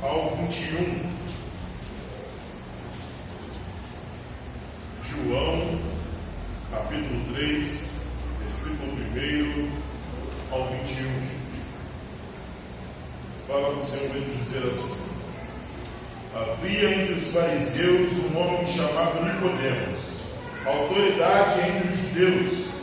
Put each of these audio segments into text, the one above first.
ao 21. João, capítulo 3, versículo 1 ao 21. Fala do Senhor mesmo dizer assim: havia entre os fariseus um homem chamado Nicodemos, autoridade entre os judeus.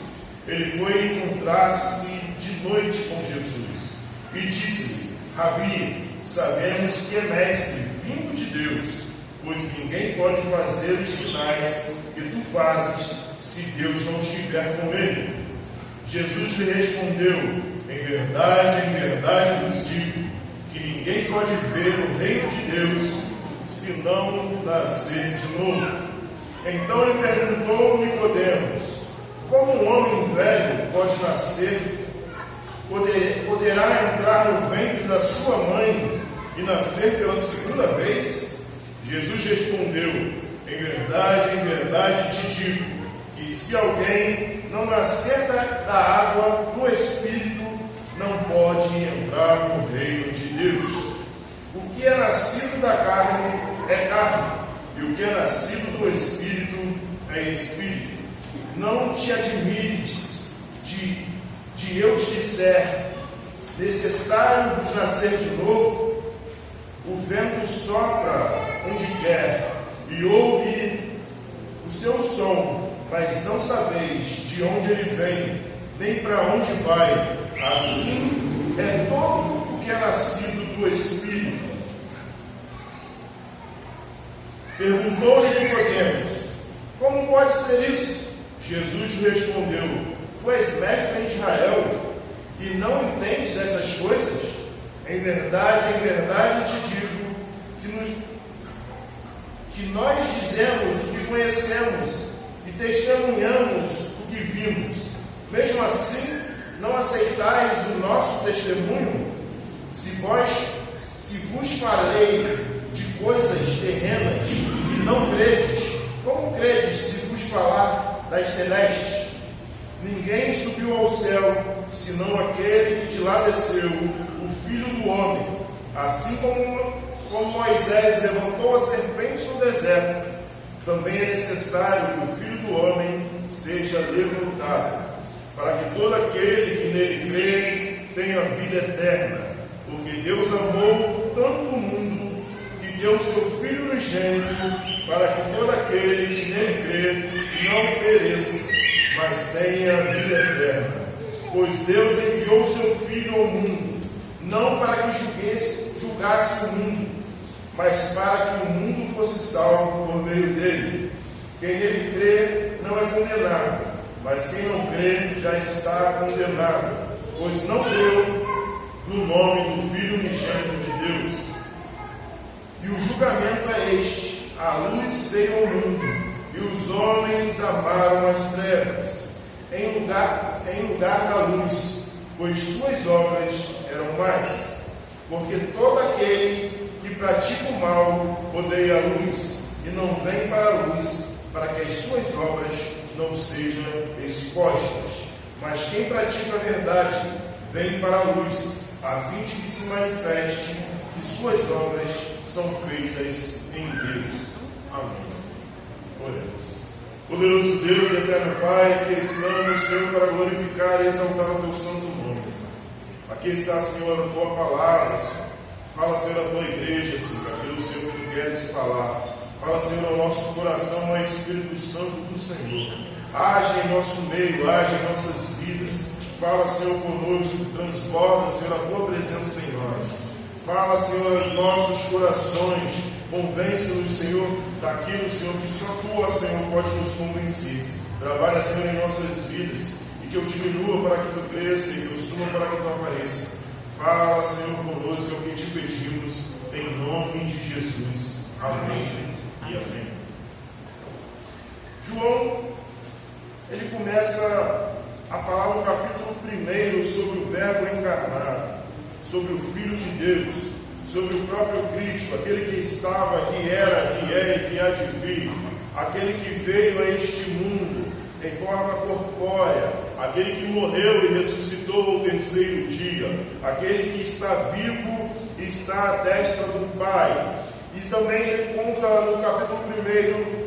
Ele foi encontrar-se de noite com Jesus e disse-lhe: Rabi, sabemos que é mestre, vindo de Deus, pois ninguém pode fazer os sinais que tu fazes se Deus não estiver com ele. Jesus lhe respondeu: em verdade vos digo, que ninguém pode ver o reino de Deus se não nascer de novo. Então lhe perguntou Nicodemos: como um homem velho pode nascer? Poderá entrar no ventre da sua mãe e nascer pela segunda vez? Jesus respondeu: em verdade te digo, que se alguém não nascer da água do Espírito, não pode entrar no reino de Deus. O que é nascido da carne é carne, e o que é nascido do Espírito é Espírito. Não te admires de eu te disser: necessário vos nascer de novo. O vento sopra onde quer e ouve o seu som, mas não sabeis de onde ele vem, nem para onde vai. Assim é todo o que é nascido do Espírito. Perguntou-lhe Nicodemos: como pode ser isso? Jesus lhe respondeu: tu és mestre em Israel e não entendes essas coisas? Em verdade te digo que nós dizemos o que conhecemos e testemunhamos o que vimos. Mesmo assim, não aceitais o nosso testemunho? Se vos falei de coisas terrenas e não credes, como credes se vos falar das celestes? Ninguém subiu ao céu, senão aquele que de lá desceu, o Filho do Homem. Assim como Moisés levantou a serpente no deserto, também é necessário que o Filho do Homem seja levantado, para que todo aquele que nele crê tenha vida eterna. Porque Deus amou tanto o mundo, que deu seu Filho unigênito, para que todo aquele que nele crê não pereça, mas tenha vida eterna. Pois Deus enviou seu Filho ao mundo, não para que julgasse o mundo, mas para que o mundo fosse salvo por meio dele. Quem nele crê não é condenado, mas quem não crê já está condenado, pois não creu no nome do Filho unigênito de Deus. E o julgamento é este: a luz veio ao mundo, e os homens amaram as trevas em lugar da luz, pois suas obras eram más. Porque todo aquele que pratica o mal odeia a luz e não vem para a luz, para que as suas obras não sejam expostas. Mas quem pratica a verdade vem para a luz, a fim de que se manifeste que suas obras são feitas em Deus. Amém. Oremos. Poderoso Deus, eterno Pai, que estamos, Senhor, para glorificar e exaltar o teu santo nome. Aqui está, Senhor, a tua palavra, Senhor. Fala, Senhor, a tua igreja, Senhor, aquilo, Senhor, que tu queres falar. Fala, Senhor, ao nosso coração, ao Espírito Santo do Senhor. Age em nosso meio, age em nossas vidas. Fala, Senhor, conosco, transborda, Senhor, a tua presença em nós. Fala, Senhor, aos nossos corações. Convence-nos, Senhor, daquilo, Senhor, que só tu, Senhor, pode nos convencer. Trabalha, Senhor, em nossas vidas, e que eu diminua para que tu cresça, e que eu suba para que tu apareça. Fala, Senhor, conosco, é o que te pedimos, em nome de Jesus. Amém e amém. João, ele começa a falar no capítulo 1 sobre o Verbo encarnado, sobre o Filho de Deus, sobre o próprio Cristo, aquele que estava, que era, que é e que há de vir, aquele que veio a este mundo em forma corpórea, aquele que morreu e ressuscitou ao terceiro dia, aquele que está vivo e está à destra do Pai. E também ele conta no capítulo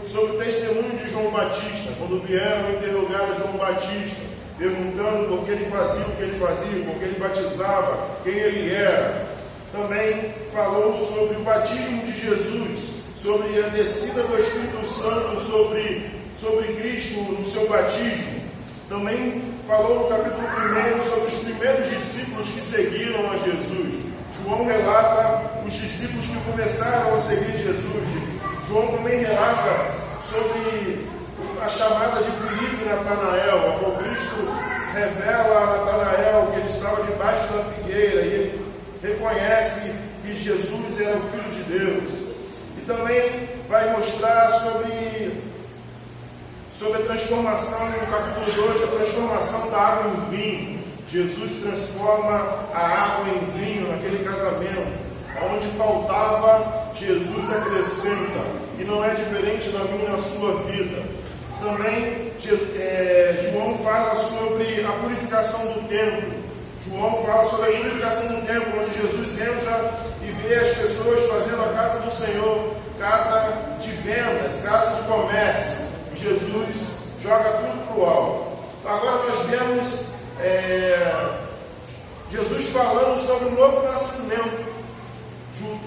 1 sobre o testemunho de João Batista, quando vieram interrogar João Batista, perguntando por que ele fazia o que ele fazia, por que ele batizava, quem ele era. Também falou sobre o batismo de Jesus, sobre a descida do Espírito Santo sobre Cristo no seu batismo. Também falou no capítulo 1 sobre os primeiros discípulos que seguiram a Jesus. João relata os discípulos que começaram a seguir Jesus. João também relata sobre a chamada de Filipe e Natanael, a qual Cristo revela a Natanael que ele estava debaixo da figueira e ele reconhece que Jesus era o Filho de Deus. E também vai mostrar sobre a transformação, no capítulo 2, a transformação da água em vinho. Jesus transforma a água em vinho naquele casamento. Onde faltava, Jesus acrescenta. E não é diferente na minha e na sua vida. Também João fala sobre a purificação do templo. João fala sobre a purificação do templo, onde Jesus entra e vê as pessoas fazendo a casa do Senhor, casa de vendas, casa de comércio. E Jesus joga tudo para o alto. Agora nós vemos Jesus falando sobre o novo nascimento.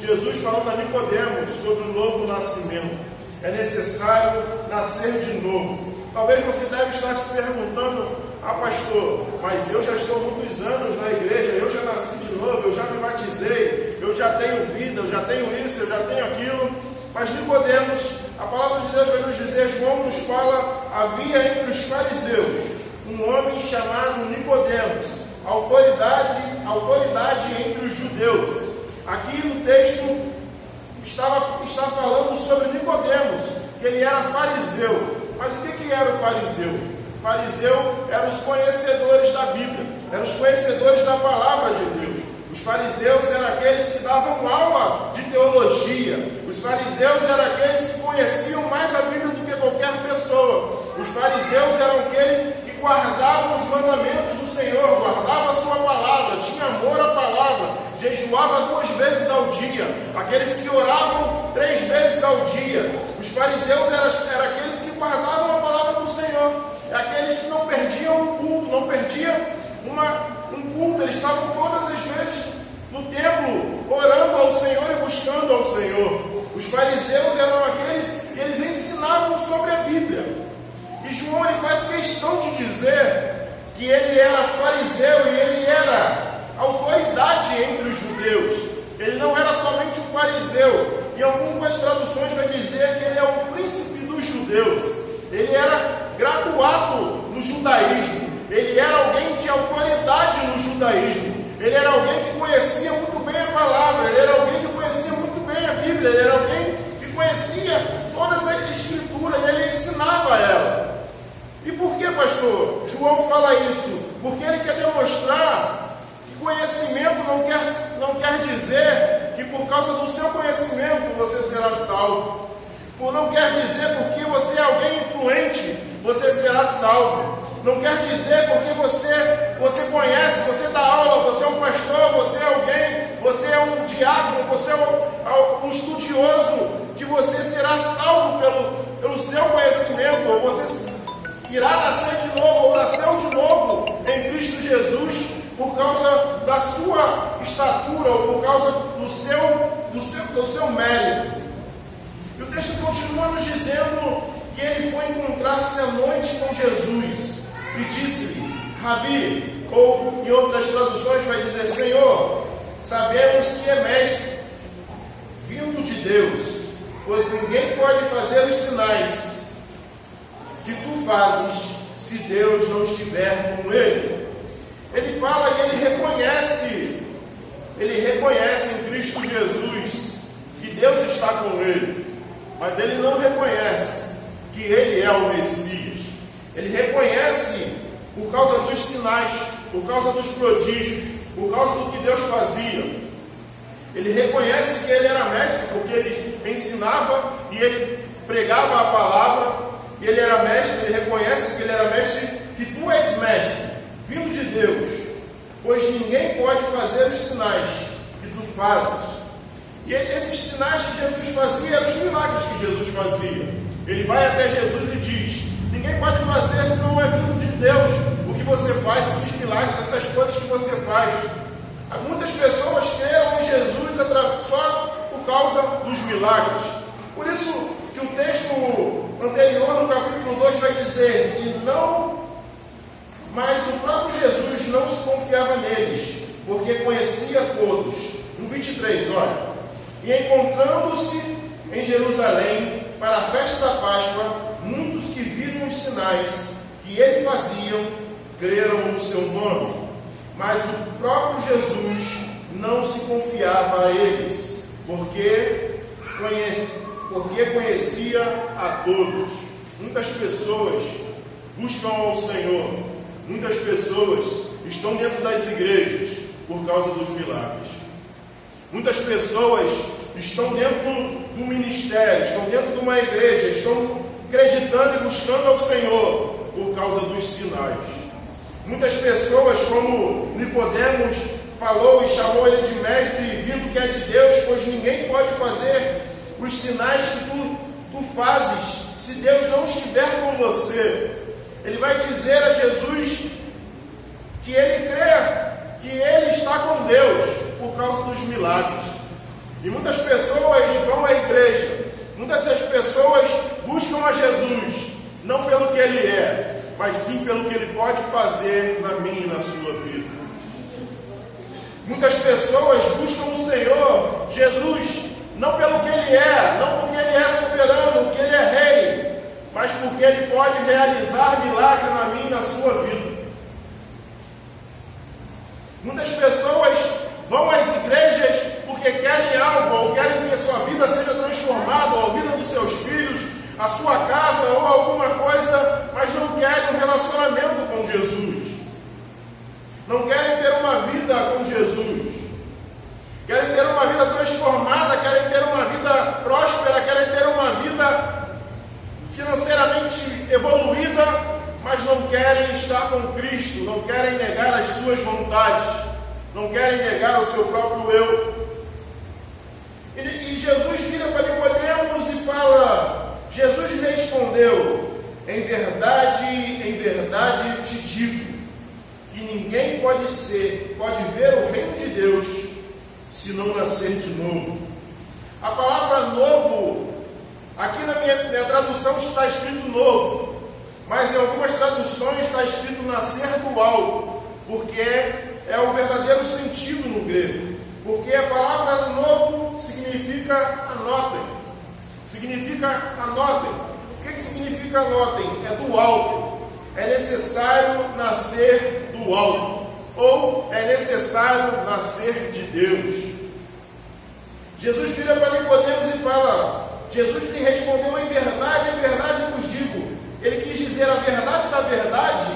Jesus falando a Nicodemos sobre o novo nascimento. É necessário nascer de novo. Talvez você deve estar se perguntando: pastor, mas eu já estou muitos anos na igreja, eu já nasci de novo, eu já me batizei, eu já tenho vida, eu já tenho isso, eu já tenho aquilo. Mas Nicodemos, a palavra de Deus vai nos dizer, João nos fala, havia entre os fariseus um homem chamado Nicodemos, autoridade entre os judeus. Aqui no texto está falando sobre Nicodemos, que ele era fariseu. Mas o que era o fariseu? O fariseu eram os conhecedores da Bíblia, eram os conhecedores da palavra de Deus. Os fariseus eram aqueles que davam aula de teologia. Os fariseus eram aqueles que conheciam mais a Bíblia do que qualquer pessoa. Os fariseus eram aqueles que guardavam os mandamentos do Senhor, guardavam a sua palavra, tinha amor à palavra, jejuava 2 vezes ao dia, aqueles que oravam 3 vezes ao dia. Os fariseus eram aqueles que guardavam a palavra do Senhor, aqueles que não perdiam um culto, não perdiam um culto, eles estavam todas as vezes no templo, orando ao Senhor e buscando ao Senhor. Os fariseus eram aqueles que eles ensinavam sobre a Bíblia. E João ele faz questão de dizer que ele era fariseu e ele era autoridade entre os judeus. Ele não era somente um fariseu. Em algumas traduções vai dizer que ele é o príncipe dos judeus. Ele era graduado no judaísmo. Ele era alguém de autoridade no judaísmo. Ele era alguém que conhecia muito bem a palavra. Ele era alguém que conhecia muito bem a Bíblia. Ele era alguém que conhecia todas as escrituras e ele ensinava ela. E por que, pastor, João fala isso? Porque ele quer demonstrar que conhecimento não quer dizer que por causa do seu conhecimento você será salvo. Não quer dizer porque você é alguém influente, você será salvo. Não quer dizer porque você conhece, você dá aula, você é um pastor, você é alguém, você é um diácono, você é um estudioso, que você será salvo pelo seu conhecimento, ou você irá nascer de novo, ou nasceu de novo em Cristo Jesus, por causa da sua estatura, ou por causa do seu mérito. E o texto continua nos dizendo que ele foi encontrar-se à noite com Jesus, e disse-lhe, Rabi, ou em outras traduções vai dizer, Senhor, sabemos que é mestre, vindo de Deus, pois ninguém pode fazer os sinais que tu fazes se Deus não estiver com ele. Ele fala e ele reconhece em Cristo Jesus que Deus está com ele, mas ele não reconhece que ele é o Messias. Ele reconhece por causa dos sinais, por causa dos prodígios, por causa do que Deus fazia. Ele reconhece que ele era mestre, porque ele ensinava e ele pregava a palavra. E ele era mestre, ele reconhece que ele era mestre, que tu és mestre, vindo de Deus, pois ninguém pode fazer os sinais que tu fazes. E esses sinais que Jesus fazia eram os milagres que Jesus fazia. Ele vai até Jesus e diz: ninguém pode fazer se não é vindo de Deus o que você faz, esses milagres, essas coisas que você faz. Muitas pessoas creram em Jesus só por causa dos milagres. Por isso que o texto anterior, no capítulo 2, vai dizer: e não, mas o próprio Jesus não se confiava neles, porque conhecia todos. No 23, olha: e encontrando-se em Jerusalém para a festa da Páscoa, muitos que viram os sinais que ele fazia, creram no seu nome. Mas o próprio Jesus não se confiava a eles, porque conhecia a todos. Muitas pessoas buscam ao Senhor, muitas pessoas estão dentro das igrejas por causa dos milagres. Muitas pessoas estão dentro do ministério, estão dentro de uma igreja, estão acreditando e buscando ao Senhor por causa dos sinais. Muitas pessoas, como Nicodemos falou e chamou ele de mestre, vindo que é de Deus, pois ninguém pode fazer os sinais que tu fazes se Deus não estiver com você. Ele vai dizer a Jesus que ele crê que ele está com Deus por causa dos milagres. E muitas pessoas vão à igreja, muitas dessas pessoas buscam a Jesus, não pelo que ele é, mas sim pelo que ele pode fazer na minha e na sua vida. Muitas pessoas buscam o Senhor Jesus, não pelo que ele é, não porque ele é soberano, porque ele é rei, mas porque ele pode realizar milagre na minha e na sua vida. Muitas pessoas vão às igrejas porque querem algo, ou querem que a sua vida seja transformada, ou a vida dos seus filhos, a sua casa, ou alguma coisa, mas não querem um relacionamento com Jesus. Não querem ter uma vida com Jesus. Querem ter uma vida transformada, querem ter uma vida próspera, querem ter uma vida financeiramente evoluída, mas não querem estar com Cristo, não querem negar as suas vontades, não querem negar o seu próprio eu. E Jesus vira para Nicodemos e fala: Jesus lhe respondeu: em verdade te digo, que ninguém pode ver o reino de Deus se não nascer de novo. A palavra novo, aqui na minha tradução está escrito novo, mas em algumas traduções está escrito nascer do alto, porque é o verdadeiro sentido no grego. Porque a palavra novo significa anotem. O que significa anotem? É do alto. É necessário nascer do alto. Ou é necessário nascer de Deus. Jesus vira para Nicodemos e fala: Jesus lhe respondeu: em verdade vos digo. Ele quis dizer a verdade da verdade,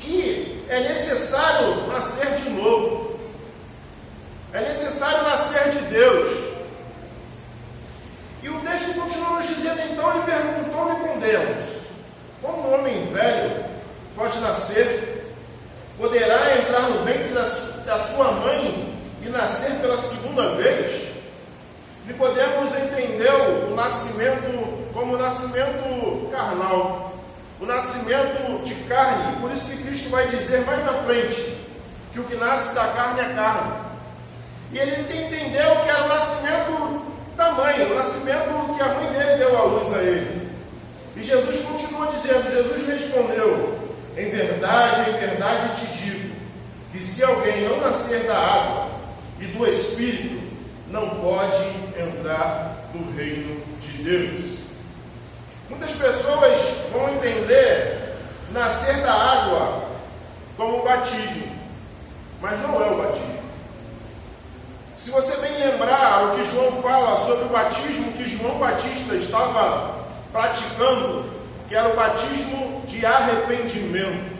que é necessário nascer de novo. É necessário nascer de Deus. E o texto continua nos dizendo: então lhe perguntou Nicodemos: como um homem velho pode nascer? Poderá entrar no ventre da sua mãe e nascer pela segunda vez? Nicodemos entendeu o nascimento como o nascimento carnal, o nascimento de carne. Por isso que Cristo vai dizer mais na frente que o que nasce da carne é carne. E ele entendeu que era o nascimento da mãe, o nascimento que a mãe dele deu à luz a ele. E Jesus continua dizendo: Jesus respondeu: em verdade te digo, que se alguém não nascer da água e do Espírito, não pode entrar no reino de Deus. Muitas pessoas vão entender nascer da água como o batismo, mas não é o batismo. Se você bem lembrar o que João fala sobre o batismo que João Batista estava praticando, que era o batismo de arrependimento.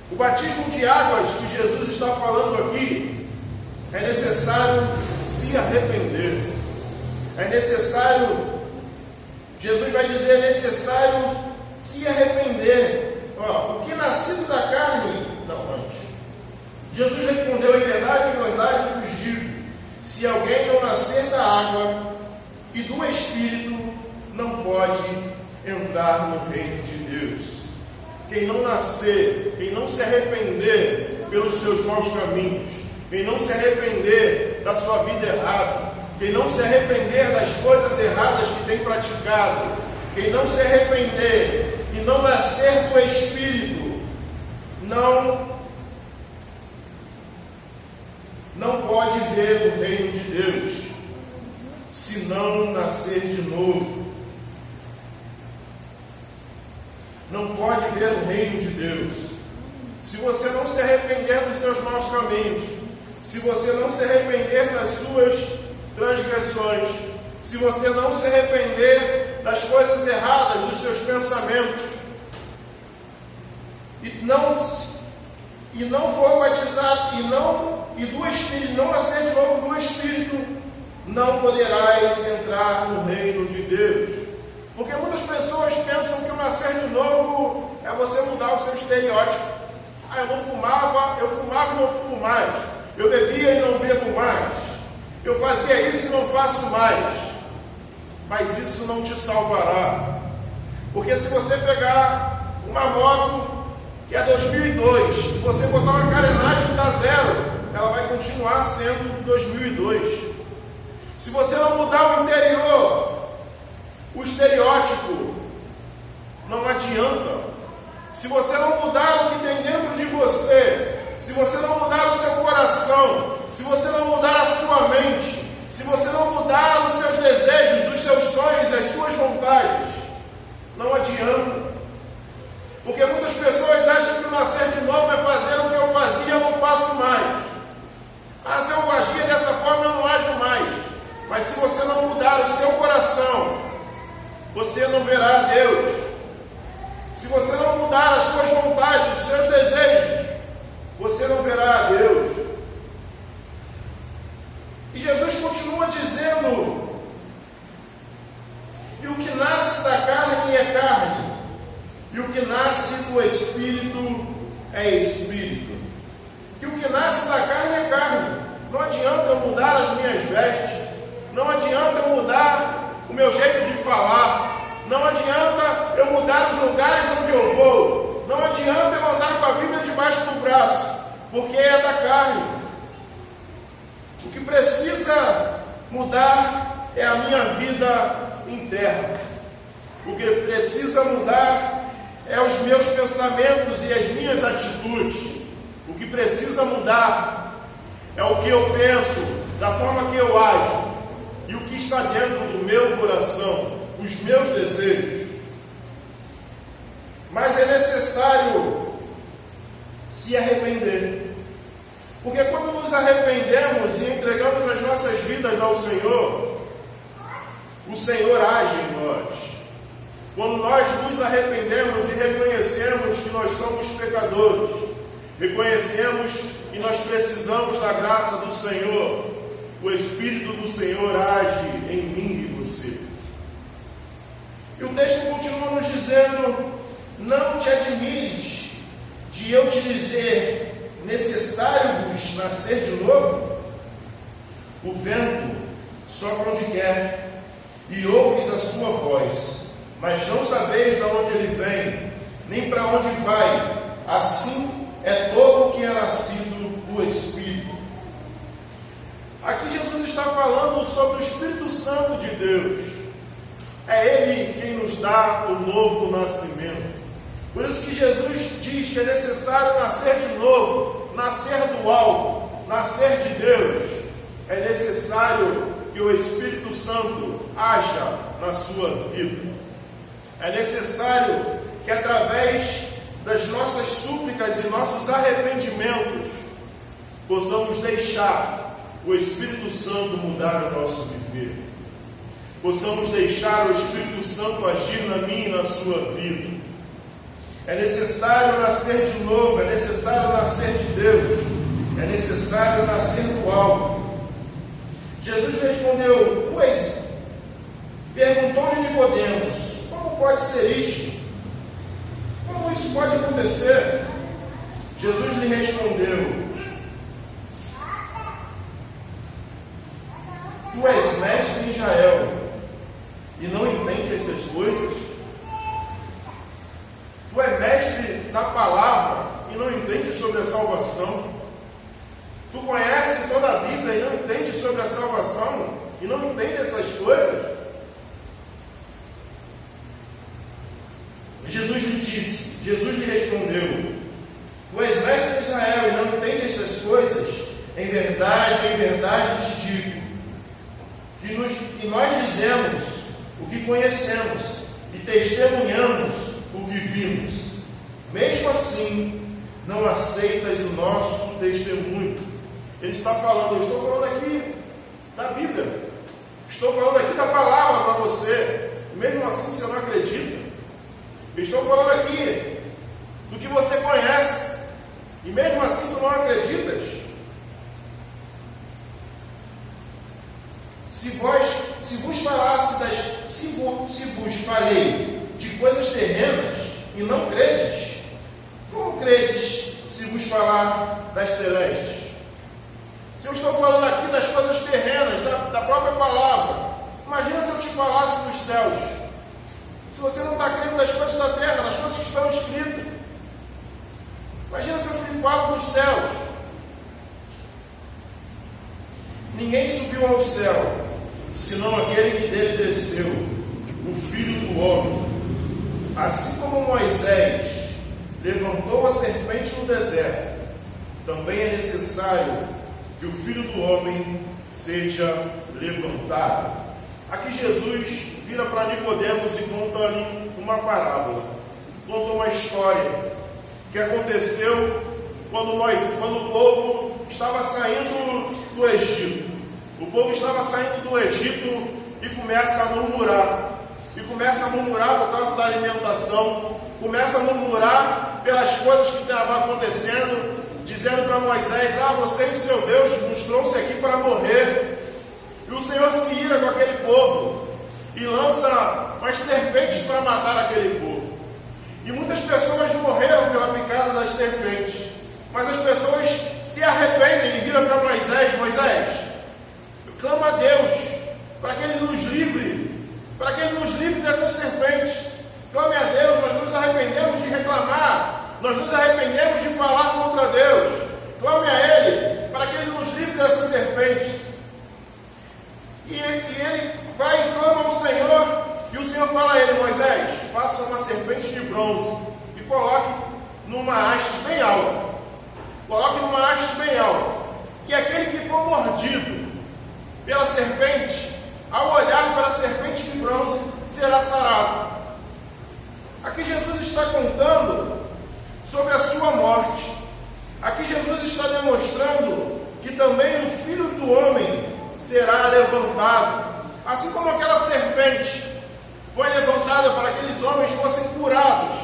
O batismo de águas que Jesus está falando aqui, é necessário se arrepender. É necessário, Jesus vai dizer, é necessário se arrepender. O que nascido da carne, não antes. Jesus respondeu: em verdade vos digo, Se alguém não nascer da água e do Espírito, não pode entrar no reino de Deus. Quem não nascer, quem não se arrepender pelos seus maus caminhos, quem não se arrepender da sua vida errada, quem não se arrepender das coisas erradas que tem praticado, quem não se arrepender e não nascer do Espírito, não pode ver o reino de Deus, se não nascer de novo. Não pode ver o reino de Deus. Se você não se arrepender dos seus maus caminhos, se você não se arrepender das suas transgressões, se você não se arrepender das coisas erradas, dos seus pensamentos, e não for batizado, e do Espírito, não nascer de novo do Espírito, não poderás entrar no reino de Deus. Porque muitas pessoas pensam que o nascer de novo é você mudar o seu estereótipo. Eu fumava e não fumo mais. Eu bebia e não bebo mais. Eu fazia isso e não faço mais. Mas isso não te salvará. Porque se você pegar uma moto que é 2002, e você botar uma carenagem da zero, ela vai continuar sendo 2002. Se você não mudar o interior, o estereótipo, não adianta. Se você não mudar o que tem dentro de você, se você não mudar o seu coração, se você não mudar a sua mente, se você não mudar os seus desejos, os seus sonhos, as suas vontades, não adianta. Porque muitas pessoas acham que o nascer de novo é fazer o que eu fazia, eu não faço mais. Se eu agia dessa forma, eu não ajo mais. Mas se você não mudar o seu coração, você não verá a Deus. Se você não mudar as suas vontades, os seus desejos, você não verá a Deus. E Jesus continua dizendo: e o que nasce da carne é carne, e o que nasce do Espírito é Espírito. Que o que nasce da carne é carne. Não adianta eu mudar as minhas vestes, não adianta eu mudar o meu jeito de falar, não adianta eu mudar os lugares onde eu vou, não adianta eu andar com a Bíblia debaixo do braço, porque é da carne. O que precisa mudar é a minha vida interna. O que precisa mudar é os meus pensamentos e as minhas atitudes. O que precisa mudar é o que eu penso, da forma que eu ajo, e o que está dentro do meu coração, os meus desejos. Mas é necessário se arrepender. Porque quando nos arrependemos e entregamos as nossas vidas ao Senhor, o Senhor age em nós. Quando nós nos arrependemos e reconhecemos que nós somos pecadores, reconhecemos que nós precisamos da graça do Senhor, o Espírito do Senhor age em mim e você. E o texto continua nos dizendo: não te admires de eu te dizer, necessário-vos nascer de novo? O vento sopra onde quer, e ouves a sua voz, mas não sabeis de onde ele vem, nem para onde vai. Assim é todo o que é nascido do Espírito. Aqui Jesus está falando sobre o Espírito Santo de Deus. É Ele quem nos dá o novo nascimento. Por isso que Jesus diz que é necessário nascer de novo, nascer do alto, nascer de Deus. É necessário que o Espírito Santo haja na sua vida. É necessário que através das nossas súplicas e nossos arrependimentos possamos deixar o Espírito Santo mudar o nosso viver. Possamos deixar o Espírito Santo agir na minha e na sua vida. É necessário nascer de novo, é necessário nascer de Deus, é necessário nascer do alto. Jesus respondeu: pois, perguntou-lhe Nicodemos: como pode ser isto? Como isso pode acontecer? Jesus lhe respondeu: Tu és mestre em Israel e não entende essas coisas? Tu és mestre na palavra e não entende sobre a salvação? Tu conhece toda a Bíblia e não entende sobre a salvação? E não entende essas coisas? E Jesus lhe respondeu: Tu és mestre de Israel e não entende essas coisas? Em verdade te digo, que nós dizemos o que conhecemos e testemunhamos o que vimos. Mesmo assim, não aceitas o nosso testemunho. Ele está falando, eu estou falando aqui da Bíblia, estou falando aqui da palavra para você, e mesmo assim você não acredita. Eu estou falando aqui do que você conhece, e mesmo assim tu não acreditas. Se vos falei de coisas terrenas e não credes, como credes se vos falar das celestes? Se eu estou falando aqui das coisas terrenas, da própria palavra, imagina se eu te falasse dos céus. Se você não está crendo das coisas da terra, das coisas que estão escritas, imagina se eu te falo dos céus. Ninguém subiu ao céu, senão aquele que dele desceu, o Filho do Homem. Assim como Moisés levantou a serpente no deserto, também é necessário que o Filho do Homem seja levantado. Aqui Jesus vira para Nicodemos e conta-lhe uma parábola, conta uma história que aconteceu quando o povo estava saindo do Egito. O povo estava saindo do Egito e começa a murmurar. E começa a murmurar por causa da alimentação, começa a murmurar pelas coisas que estavam acontecendo, dizendo para Moisés: você e o seu Deus nos trouxe aqui para morrer. E o Senhor se ira com aquele povo e lança umas serpentes para matar aquele povo. E muitas pessoas morreram pela picada das serpentes. Mas as pessoas se arrependem e viram para Moisés: Moisés, clama a Deus para que Ele nos livre, dessas serpentes. Clame a Deus, nós nos arrependemos de reclamar, nós nos arrependemos de falar contra Deus. Clame a Ele para que Ele nos livre dessas serpentes. E ele vai e clama ao Senhor, e o Senhor fala a ele: Moisés, faça uma serpente de bronze e coloque numa haste bem alta. Coloque numa haste bem alta. E aquele que for mordido pela serpente, ao olhar para a serpente de bronze, será sarado. Aqui Jesus está contando sobre a sua morte. Aqui Jesus está demonstrando que também o Filho do Homem será levantado. Assim como aquela serpente foi levantada para que aqueles homens fossem curados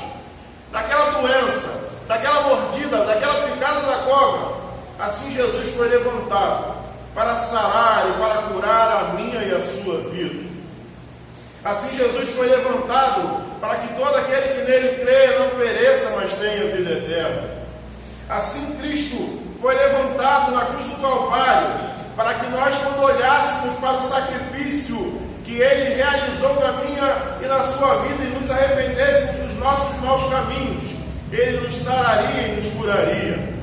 daquela doença, daquela mordida, daquela picada da cobra, assim Jesus foi levantado para sarar e para curar a minha e a sua vida. Assim Jesus foi levantado para que todo aquele que nele crê não pereça, mas tenha vida eterna. Assim Cristo foi levantado na cruz do Calvário para que nós, quando olhássemos para o sacrifício que Ele realizou na minha e na sua vida e nos arrependêssemos dos nossos maus caminhos, Ele nos sararia e nos curaria.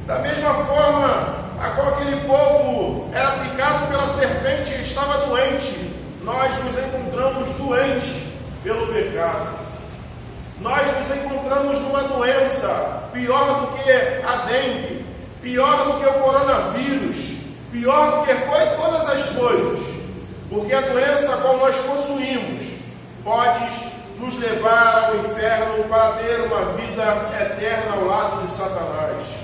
Da mesma forma a qual aquele povo era picado pela serpente e estava doente, nós nos encontramos doentes pelo pecado. Nós nos encontramos numa doença pior do que a dengue, pior do que o coronavírus, pior do que todas as coisas, porque a doença a qual nós possuímos pode nos levar ao inferno para ter uma vida eterna ao lado de Satanás.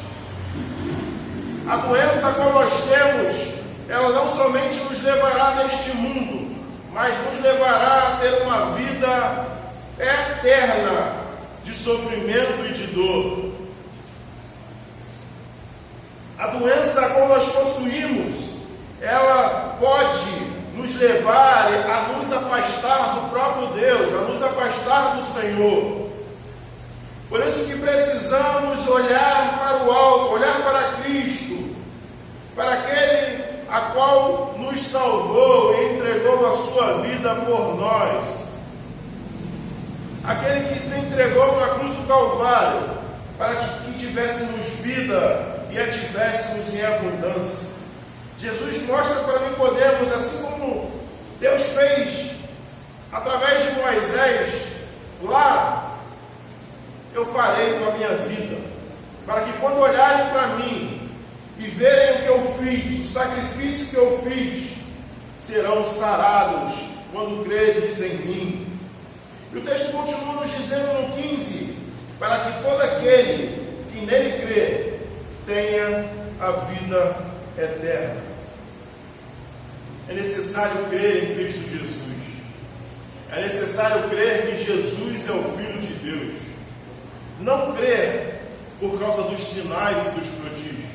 A doença a qual nós temos, ela não somente nos levará deste mundo, mas nos levará a ter uma vida eterna de sofrimento e de dor. A doença a qual nós possuímos, ela pode nos levar a nos afastar do próprio Deus, a nos afastar do Senhor. Por isso que precisamos olhar para o alto, olhar para Cristo, para aquele a qual nos salvou e entregou a sua vida por nós. Aquele que se entregou na cruz do Calvário, para que tivéssemos vida e a tivéssemos em abundância. Jesus mostra para Nicodemos, assim como Deus fez através de Moisés, lá eu farei com a minha vida, para que quando olharem para mim e verem o que eu fiz, o sacrifício que eu fiz, serão sarados quando creres em mim. E o texto continua nos dizendo no 15, para que todo aquele que nele crê tenha a vida eterna. É necessário crer em Cristo Jesus. É necessário crer que Jesus é o Filho de Deus. Não crer por causa dos sinais e dos prodígios.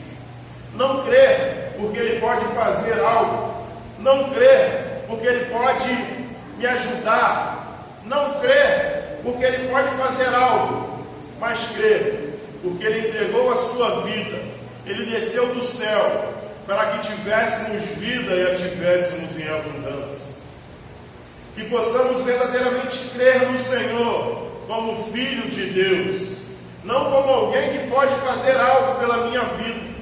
Não crer porque Ele pode fazer algo. Não crer porque Ele pode me ajudar. Não crer porque Ele pode fazer algo. Mas crer porque Ele entregou a sua vida. Ele desceu do céu para que tivéssemos vida e a tivéssemos em abundância. Que possamos verdadeiramente crer no Senhor como Filho de Deus, não como alguém que pode fazer algo pela minha vida,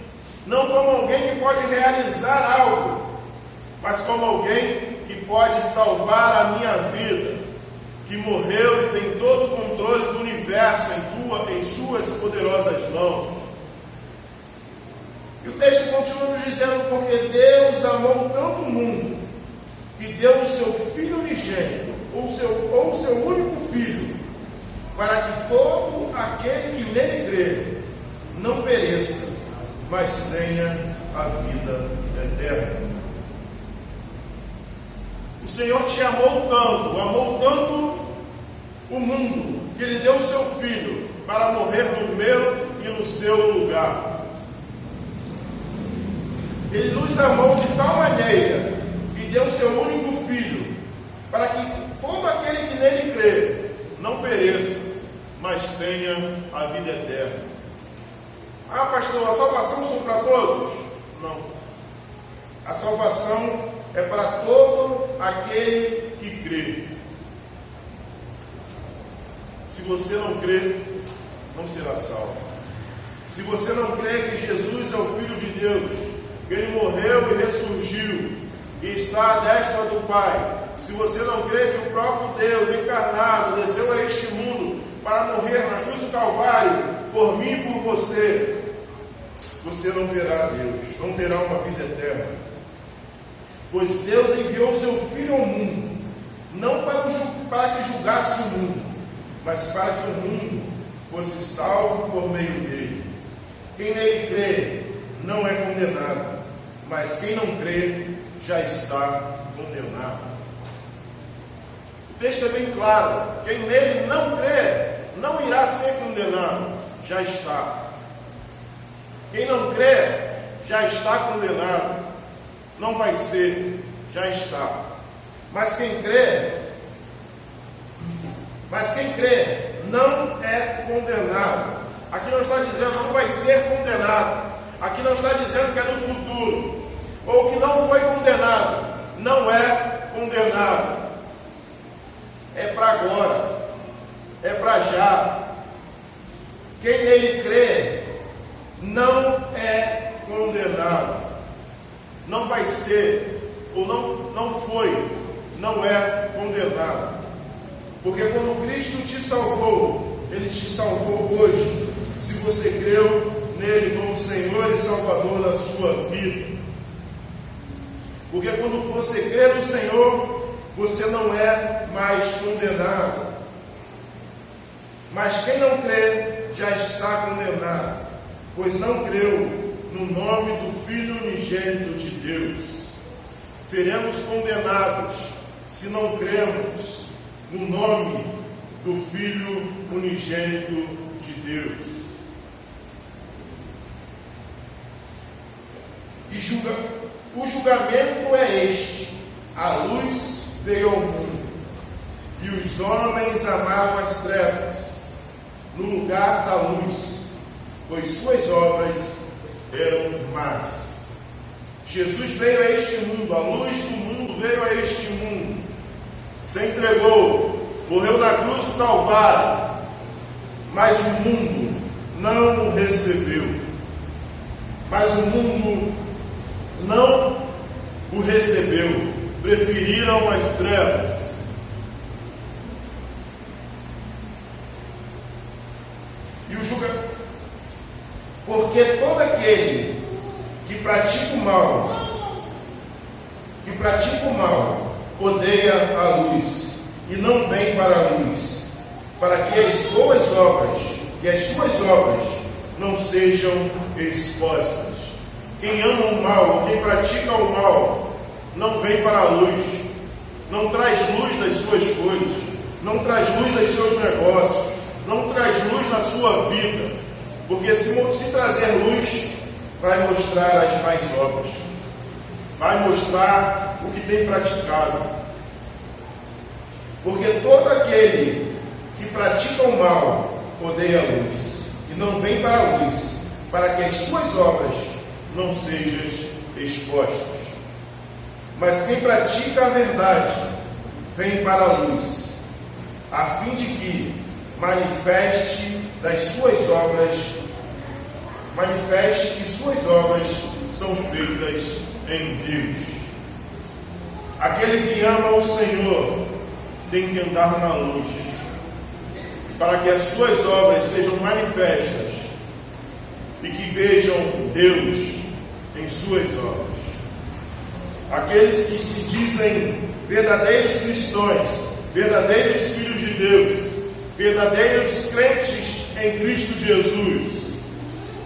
não como alguém que pode realizar algo, mas como alguém que pode salvar a minha vida, que morreu e tem todo o controle do universo em suas poderosas mãos. E o texto continua nos dizendo, porque Deus amou tanto o mundo, que deu o seu Filho unigênito, ou o seu único Filho, para que todo aquele que nele crê, não pereça, mas tenha a vida eterna. O Senhor te amou tanto o mundo, que Ele deu o seu Filho, para morrer no meu e no seu lugar. Ele nos amou de tal maneira e deu o seu único Filho, para que todo aquele que nele crê não pereça, mas tenha a vida eterna. Ah, pastor, a salvação são para todos? Não. A salvação é para todo aquele que crê. Se você não crê, não será salvo. Se você não crê que Jesus é o Filho de Deus, que Ele morreu e ressurgiu e está à destra do Pai, se você não crê que o próprio Deus encarnado desceu a este mundo para morrer na cruz do Calvário por mim e por você, você não verá Deus, não terá uma vida eterna. Pois Deus enviou o seu Filho ao mundo, não para que julgasse o mundo, mas para que o mundo fosse salvo por meio dele. Quem nele crê não é condenado, mas quem não crê já está condenado. O texto é bem claro: quem nele não crê não irá ser condenado, já está. Quem não crê já está condenado, não vai ser, já está. Mas quem crê não é condenado. Aqui não está dizendo não vai ser condenado. Aqui não está dizendo que é no futuro, ou que não foi condenado. Não é condenado. É para agora, é para já. Quem nele crê não é condenado. Não vai ser, ou não foi, não é condenado. Porque quando Cristo te salvou, Ele te salvou hoje, se você creu nele como Senhor e Salvador da sua vida. Porque quando você crê no Senhor, você não é mais condenado. Mas quem não crê já está condenado, pois não creu no nome do Filho unigênito de Deus. Seremos condenados se não cremos no nome do Filho unigênito de Deus. E o julgamento é este: a luz veio ao mundo, e os homens amaram as trevas no lugar da luz, pois suas obras eram más. Jesus veio a este mundo, a luz do mundo veio a este mundo, se entregou, morreu na cruz do Calvário, mas o mundo não o recebeu. Mas o mundo não o recebeu. Preferiram as trevas. E o julgamento. Porque todo aquele que pratica o mal, odeia a luz e não vem para a luz, para que as boas obras e as suas obras não sejam expostas. Quem ama o mal, quem pratica o mal, não vem para a luz, não traz luz às suas coisas, não traz luz aos seus negócios, não traz luz na sua vida, porque se trazer luz, vai mostrar as más obras, vai mostrar o que tem praticado. Porque todo aquele que pratica o mal odeia a luz e não vem para a luz, para que as suas obras não sejam expostas. Mas quem pratica a verdade vem para a luz, a fim de que manifeste que suas obras são feitas em Deus. Aquele que ama o Senhor tem que andar na luz, para que as suas obras sejam manifestas e que vejam Deus em suas obras. Aqueles que se dizem verdadeiros cristãos, verdadeiros filhos de Deus, verdadeiros crentes em Cristo Jesus,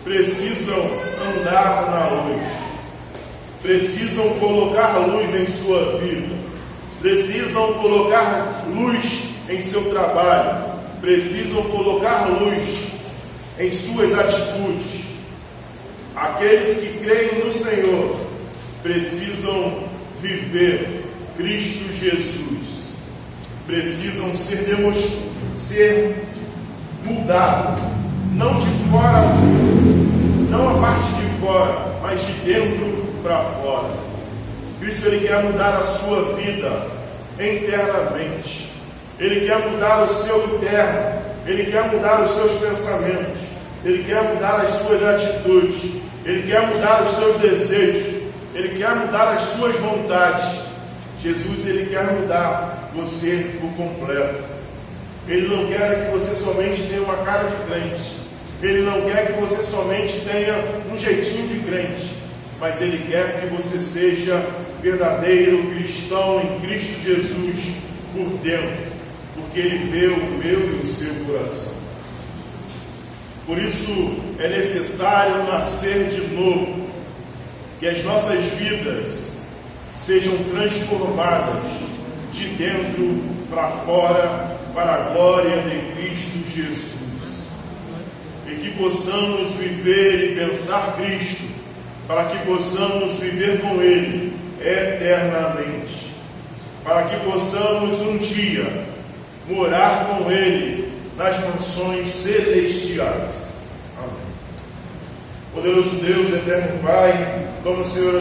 precisam andar na luz, precisam colocar luz em sua vida, precisam colocar luz em seu trabalho, precisam colocar luz em suas atitudes. Aqueles que creem no Senhor precisam viver Cristo Jesus, precisam ser mudados, não de fora, não a parte de fora, mas de dentro para fora. Cristo, Ele quer mudar a sua vida internamente, Ele quer mudar o seu interno, Ele quer mudar os seus pensamentos, Ele quer mudar as suas atitudes, Ele quer mudar os seus desejos, Ele quer mudar as suas vontades. Jesus, Ele quer mudar você por completo. Ele não quer que você somente tenha uma cara de crente, Ele não quer que você somente tenha um jeitinho de crente, mas Ele quer que você seja verdadeiro cristão em Cristo Jesus por dentro, porque Ele vê o meu e o seu coração. Por isso é necessário nascer de novo, que as nossas vidas sejam transformadas de dentro para fora, para a glória de Cristo Jesus, e que possamos viver e pensar Cristo, para que possamos viver com Ele eternamente, para que possamos um dia morar com Ele nas mansões celestiais. Amém. Poderoso Deus, eterno Pai, toma o Senhor